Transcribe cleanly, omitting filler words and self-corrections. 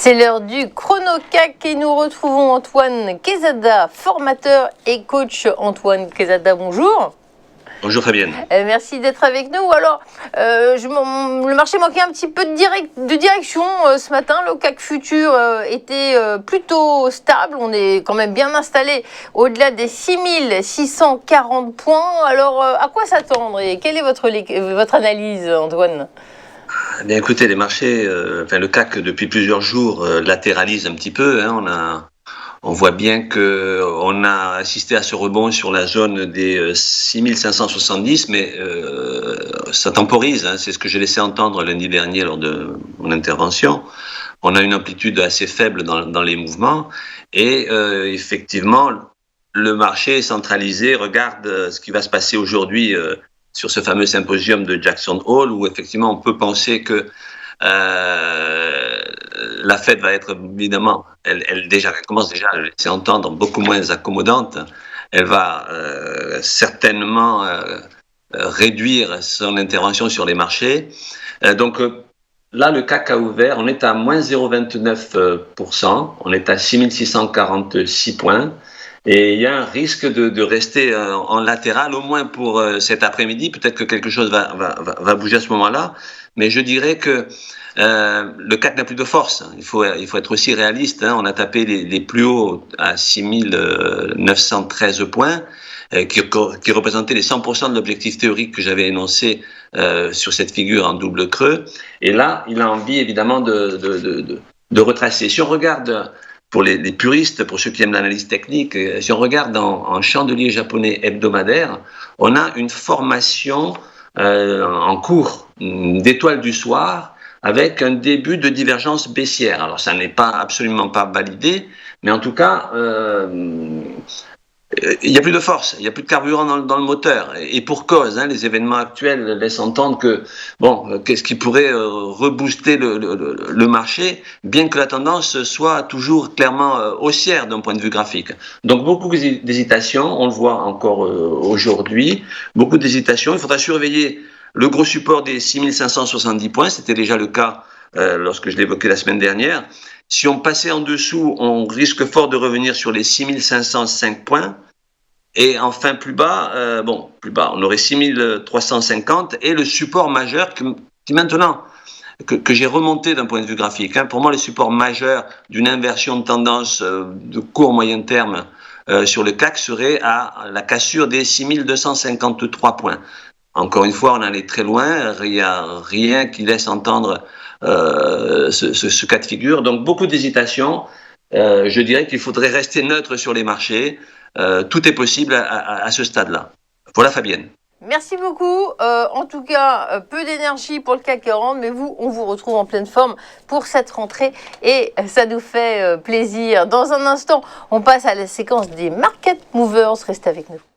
C'est l'heure du chrono CAC et nous retrouvons Antoine Quezada, formateur et coach. Antoine Quezada, bonjour. Bonjour Fabienne. Merci d'être avec nous. Alors, le marché manquait un petit peu de direction ce matin. Le CAC futur était plutôt stable. On est quand même bien installé au-delà des 6640 points. Alors, à quoi s'attendre et quelle est votre analyse, Antoine ? Eh bien, écoutez, les marchés, le CAC depuis plusieurs jours latéralise un petit peu. On voit bien que on a assisté à ce rebond sur la zone des 6570, mais ça temporise. C'est ce que j'ai laissé entendre lundi dernier lors de mon intervention. On a une amplitude assez faible dans les mouvements et effectivement, le marché est centralisé regarde ce qui va se passer aujourd'hui sur ce fameux symposium de Jackson Hole, où effectivement on peut penser que la Fed va être évidemment, elle commence déjà à laisser entendre beaucoup moins accommodante. Elle va certainement réduire son intervention sur les marchés. Là, le CAC a ouvert, on est à moins 0,29%, on est à 6646 points. Et il y a un risque de rester en latéral, au moins pour cet après-midi. Peut-être que quelque chose va bouger à ce moment-là. Mais je dirais que le CAC n'a plus de force. Il faut être aussi réaliste. On a tapé les plus hauts à 6913 points, qui représentaient les 100% de l'objectif théorique que j'avais énoncé sur cette figure en double creux. Et là, il a envie évidemment de retracer. Si on regarde... Pour les puristes, pour ceux qui aiment l'analyse technique, si on regarde en chandelier japonais hebdomadaire, on a une formation en cours d'étoile du soir avec un début de divergence baissière. Alors ça n'est absolument pas validé, mais en tout cas, il n'y a plus de force, il n'y a plus de carburant dans le moteur. Et pour cause, les événements actuels laissent entendre que, qu'est-ce qui pourrait rebooster le marché, bien que la tendance soit toujours clairement haussière d'un point de vue graphique. Donc beaucoup d'hésitations, on le voit encore aujourd'hui, beaucoup d'hésitations. Il faudra surveiller le gros support des 6570 points, c'était déjà le cas lorsque je l'évoquais la semaine dernière. Si on passait en dessous, on risque fort de revenir sur les 6505 points. Et enfin, plus bas, on aurait 6350 et le support majeur qui maintenant, que j'ai remonté d'un point de vue graphique. Pour moi, le support majeur d'une inversion de tendance de court moyen terme sur le CAC serait à la cassure des 6253 points. Encore une fois, on en est très loin. Il n'y a rien qui laisse entendre ce cas de figure. Donc, beaucoup d'hésitation. Je dirais qu'il faudrait rester neutre sur les marchés. Tout est possible à ce stade-là. Voilà Fabienne. Merci beaucoup. En tout cas, peu d'énergie pour le CAC 40, mais on vous retrouve en pleine forme pour cette rentrée et ça nous fait plaisir. Dans un instant, on passe à la séquence des Market Movers. Restez avec nous.